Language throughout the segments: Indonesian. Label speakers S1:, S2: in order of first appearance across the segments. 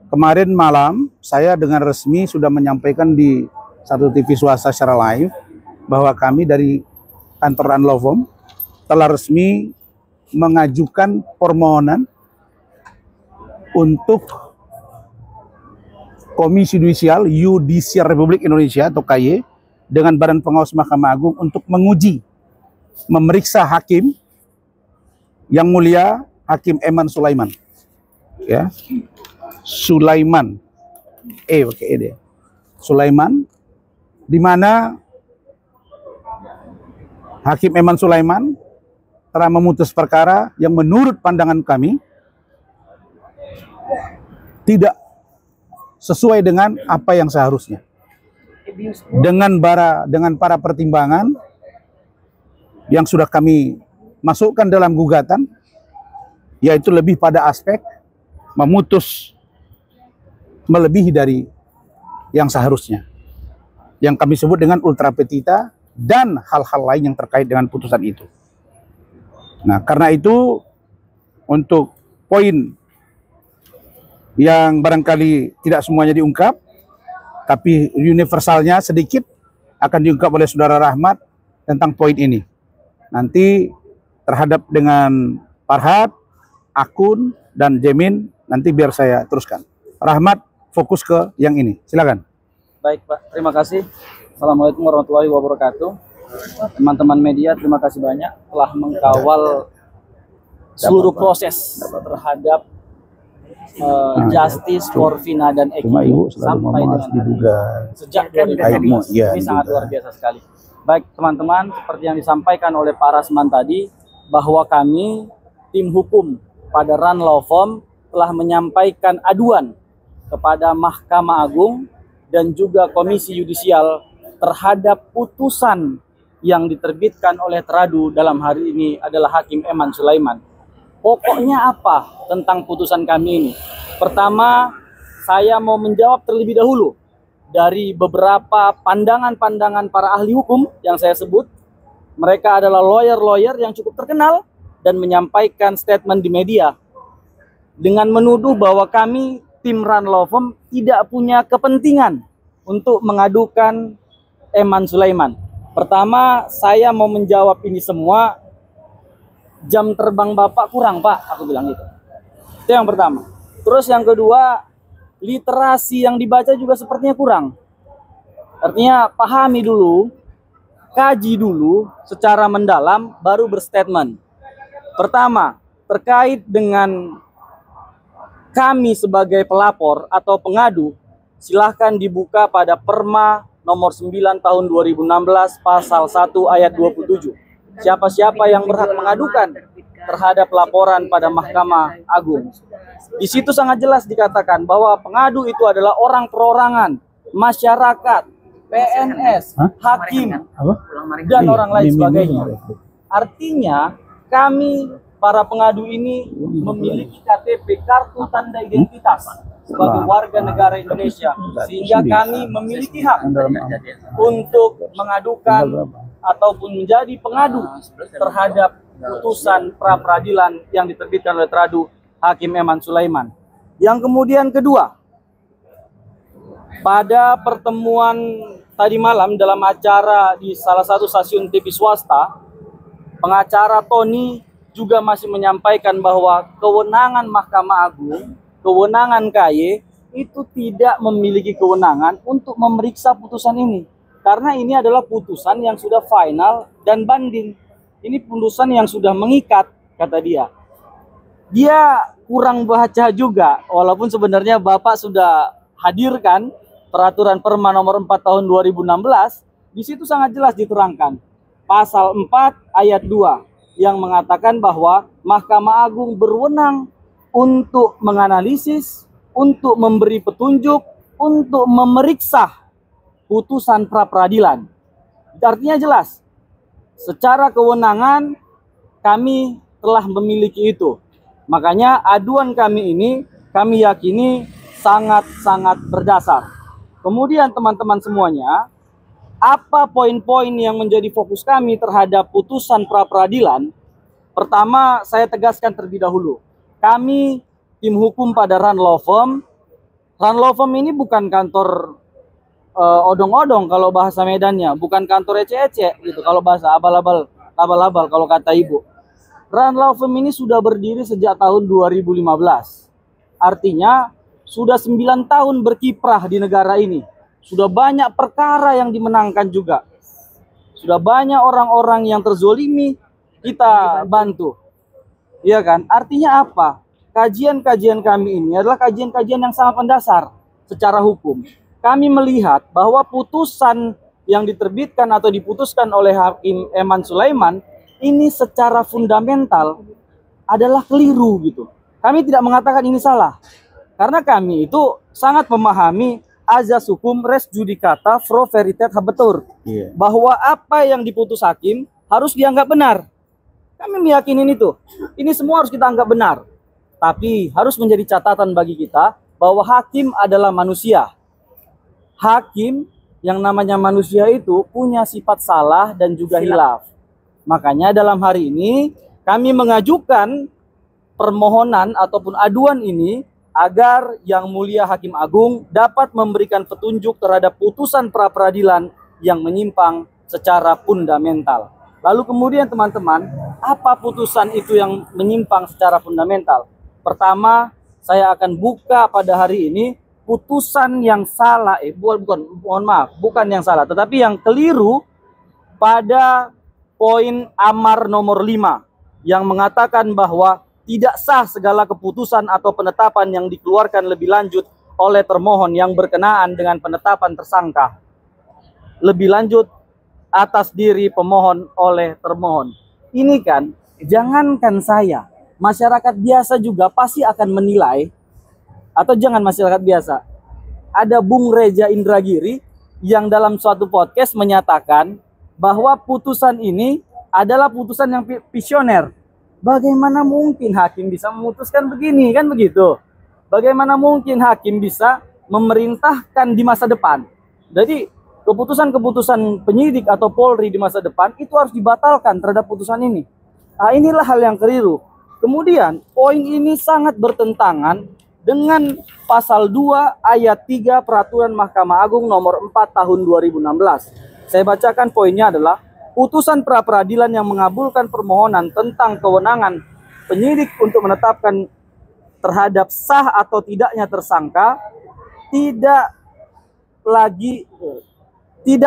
S1: kemarin malam saya dengan resmi sudah menyampaikan di satu TV swasta secara live bahwa kami dari kantor Ranlofom telah resmi mengajukan permohonan untuk Komisi Yudisial Republik Indonesia atau KY dengan Badan Pengawas Mahkamah Agung untuk menguji, memeriksa hakim yang mulia Hakim Eman Sulaiman, ya, Sulaiman, pakai E deh, Sulaiman, di mana Hakim Eman Sulaiman telah memutus perkara yang menurut pandangan kami tidak sesuai dengan apa yang seharusnya. Dengan para pertimbangan yang sudah kami masukkan dalam gugatan, yaitu lebih pada aspek memutus melebihi dari yang seharusnya, yang kami sebut dengan ultra petita dan hal-hal lain yang terkait dengan putusan itu. Nah, karena itu untuk poin yang barangkali tidak semuanya diungkap, tapi universalnya sedikit akan diungkap oleh Saudara Rahmat tentang poin ini. Nanti terhadap dengan Farhad, Akun, dan Jemin, nanti biar saya teruskan. Rahmat fokus ke yang ini, silakan.
S2: Baik Pak, terima kasih. Assalamualaikum warahmatullahi wabarakatuh. Teman-teman media, terima kasih banyak telah mengkawal seluruh proses terhadap Justice for Vina dan Eki sampai dengan hari ini. Sejak kami ini sangat luar biasa sekali. Baik teman-teman, seperti yang disampaikan oleh Pak Rasman tadi, bahwa kami tim hukum pada Ranlofom telah menyampaikan aduan kepada Mahkamah Agung dan juga Komisi Yudisial terhadap putusan yang diterbitkan oleh Teradu dalam hari ini adalah Hakim Eman Sulaiman. Pokoknya apa tentang putusan kami ini? Pertama, saya mau menjawab terlebih dahulu dari beberapa pandangan-pandangan para ahli hukum yang saya sebut. Mereka adalah lawyer-lawyer yang cukup terkenal dan menyampaikan statement di media dengan menuduh bahwa kami tim Ranlofom tidak punya kepentingan untuk mengadukan Eman Sulaiman. Pertama, saya mau menjawab ini semua. Jam terbang Bapak kurang Pak, aku bilang gitu. Itu yang pertama. Terus yang kedua, literasi yang dibaca juga sepertinya kurang. Artinya pahami dulu, kaji dulu secara mendalam, baru berstatement. Pertama, terkait dengan kami sebagai pelapor atau pengadu, silahkan dibuka pada Perma nomor 9 tahun 2016 pasal 1 ayat 27. Siapa-siapa yang berhak mengadukan terhadap laporan pada Mahkamah Agung. Di situ sangat jelas dikatakan bahwa pengadu itu adalah orang perorangan, masyarakat, PNS, hakim, dan orang lain sebagainya. Artinya kami para pengadu ini memiliki KTP, kartu tanda identitas sebagai warga negara Indonesia, sehingga kami memiliki hak untuk mengadukan ataupun menjadi pengadu terhadap putusan pra peradilan yang diterbitkan oleh Teradu Hakim Eman Sulaiman. Yang kemudian kedua, pada pertemuan tadi malam dalam acara di salah satu stasiun TV swasta, pengacara Tony juga masih menyampaikan bahwa kewenangan Mahkamah Agung, kewenangan KY itu tidak memiliki kewenangan untuk memeriksa putusan ini. Karena ini adalah putusan yang sudah final dan banding. Ini putusan yang sudah mengikat, kata dia. Dia kurang baca juga, walaupun sebenarnya Bapak sudah hadirkan peraturan Perma nomor 4 tahun 2016. Di situ sangat jelas diterangkan. Pasal 4 ayat 2 yang mengatakan bahwa Mahkamah Agung berwenang untuk menganalisis, untuk memberi petunjuk, untuk memeriksa putusan pra peradilan. Artinya jelas, secara kewenangan kami telah memiliki itu. Makanya aduan kami ini kami yakini sangat-sangat berdasar. Kemudian teman-teman semuanya, apa poin-poin yang menjadi fokus kami terhadap putusan pra peradilan? Pertama, saya tegaskan terlebih dahulu. Kami tim hukum pada Ranlofom Ranlovem ini bukan kantor odong-odong kalau bahasa Medannya, bukan kantor ece-ece gitu kalau bahasa abal-abal kalau kata ibu. Ranlovem ini sudah berdiri sejak tahun 2015. Artinya sudah 9 tahun berkiprah di negara ini. Sudah banyak perkara yang dimenangkan juga. Sudah banyak orang-orang yang terzolimi kita bantu. Iya kan? Artinya apa? Kajian-kajian kami ini adalah kajian-kajian yang sangat mendasar secara hukum. Kami melihat bahwa putusan yang diterbitkan atau diputuskan oleh Hakim Eman Sulaiman ini secara fundamental adalah keliru gitu. Kami tidak mengatakan ini salah. Karena kami itu sangat memahami azas hukum res judicata pro veritate habetur. Bahwa apa yang diputus hakim harus dianggap benar. Kami meyakini itu. Ini semua harus kita anggap benar. Tapi harus menjadi catatan bagi kita bahwa hakim adalah manusia. Hakim yang namanya manusia itu punya sifat salah dan juga hilaf. Makanya dalam hari ini kami mengajukan permohonan ataupun aduan ini agar Yang Mulia Hakim Agung dapat memberikan petunjuk terhadap putusan pra-peradilan yang menyimpang secara fundamental. Lalu kemudian teman-teman, apa putusan itu yang menyimpang secara fundamental? Pertama, saya akan buka pada hari ini putusan yang salah, bukan yang salah, tetapi yang keliru pada poin amar nomor 5 yang mengatakan bahwa tidak sah segala keputusan atau penetapan yang dikeluarkan lebih lanjut oleh termohon yang berkenaan dengan penetapan tersangka lebih lanjut atas diri pemohon oleh termohon. Ini kan, jangankan saya, masyarakat biasa juga pasti akan menilai, atau jangan masyarakat biasa. Ada Bung Reja Indragiri yang dalam suatu podcast menyatakan bahwa putusan ini adalah putusan yang visioner. Bagaimana mungkin hakim bisa memutuskan begini, kan begitu? Bagaimana mungkin hakim bisa memerintahkan di masa depan? Jadi keputusan-keputusan penyidik atau Polri di masa depan itu harus dibatalkan terhadap putusan ini. Nah, inilah hal yang keliru. Kemudian poin ini sangat bertentangan dengan pasal 2 ayat 3 Peraturan Mahkamah Agung nomor 4 tahun 2016. Saya bacakan poinnya adalah putusan pra-peradilan yang mengabulkan permohonan tentang kewenangan penyidik untuk menetapkan terhadap sah atau tidaknya tersangka tidak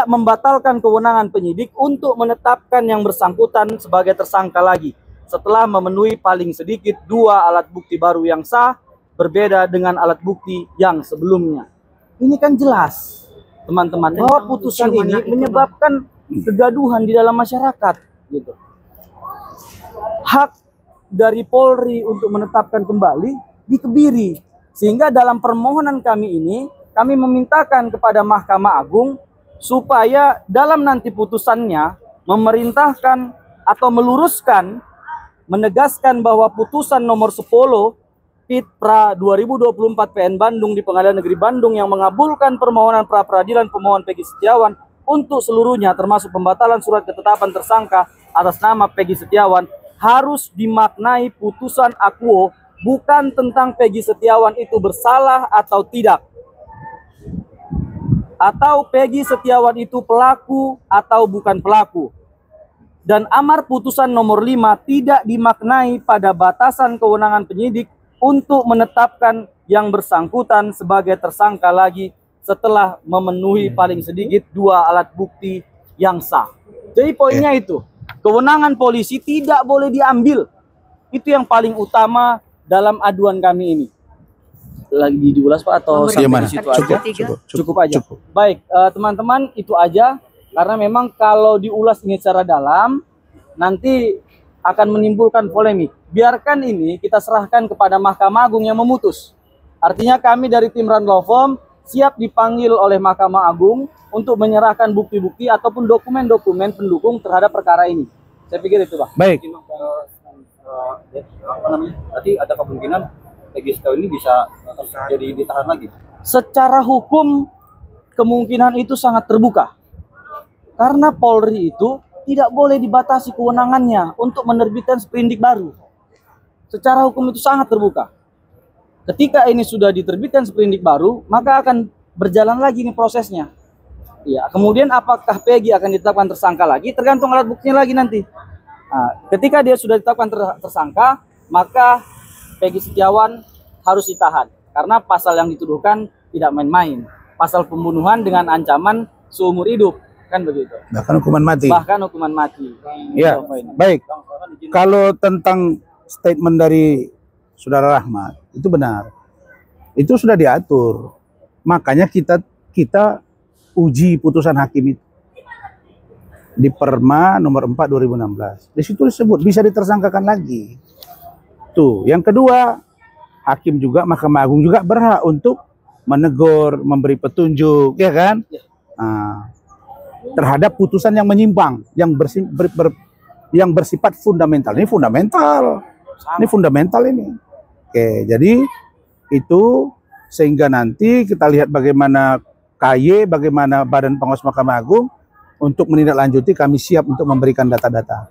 S2: membatalkan kewenangan penyidik untuk menetapkan yang bersangkutan sebagai tersangka lagi setelah memenuhi paling sedikit 2 alat bukti baru yang sah berbeda dengan alat bukti yang sebelumnya. Ini kan jelas, teman-teman, bahwa putusan ini menyebabkan kegaduhan di dalam masyarakat gitu. Hak dari Polri untuk menetapkan kembali dikebiri, sehingga dalam permohonan kami ini kami memintakan kepada Mahkamah Agung supaya dalam nanti putusannya memerintahkan atau meluruskan, menegaskan bahwa putusan nomor 10 Pit Pra 2024 PN Bandung di Pengadilan Negeri Bandung yang mengabulkan permohonan pra-peradilan pemohon Peggy Setiawan untuk seluruhnya termasuk pembatalan surat ketetapan tersangka atas nama Peggy Setiawan harus dimaknai putusan akuo, bukan tentang Peggy Setiawan itu bersalah atau tidak, atau Peggy Setiawan itu pelaku atau bukan pelaku. Dan amar putusan nomor 5 tidak dimaknai pada batasan kewenangan penyidik untuk menetapkan yang bersangkutan sebagai tersangka lagi setelah memenuhi paling sedikit 2 alat bukti yang sah. Jadi poinnya itu, kewenangan polisi tidak boleh diambil. Itu yang paling utama dalam aduan kami ini. Lagi diulas Pak atau sampai di situ aja? Cukup aja. Baik, teman-teman, itu aja. Karena memang kalau diulas ini secara dalam, nanti akan menimbulkan polemik. Biarkan ini kita serahkan kepada Mahkamah Agung yang memutus. Artinya kami dari tim Ranlovem siap dipanggil oleh Mahkamah Agung untuk menyerahkan bukti-bukti ataupun dokumen-dokumen pendukung terhadap perkara ini. Saya pikir itu, Pak.
S1: Baik.
S2: Berarti ada kemungkinan Peggy Setiawan ini bisa jadi ditahan lagi. Secara hukum kemungkinan itu sangat terbuka. Karena Polri itu tidak boleh dibatasi kewenangannya untuk menerbitkan sprindik baru. Secara hukum itu sangat terbuka. ketika ini sudah diterbitkan sprindik baru, maka akan berjalan lagi nih prosesnya. Ya, kemudian apakah Peggy akan ditetapkan tersangka lagi, tergantung alat buktinya lagi nanti. Nah, ketika dia sudah ditetapkan tersangka, maka Peggy Setiawan harus ditahan karena pasal yang dituduhkan tidak main-main. Pasal pembunuhan dengan ancaman seumur hidup, kan begitu.
S1: Bahkan hukuman mati.
S2: Bahkan hukuman mati.
S1: Ya, baik. Kalau tentang statement dari Saudara Rahmat, itu benar. Itu sudah diatur. Makanya kita uji putusan hakim itu di Perma nomor 4 2016. Di situ disebut bisa ditersangkakan lagi. Tuh, yang kedua, hakim juga, Mahkamah Agung juga berhak untuk menegur, memberi petunjuk, ya kan? Nah, terhadap putusan yang menyimpang, yang bersifat fundamental. Ini fundamental. Ini fundamental ini. Oke, jadi itu sehingga nanti kita lihat bagaimana KY, bagaimana Badan Pengawas Mahkamah Agung untuk menindaklanjuti, kami siap untuk memberikan data-data.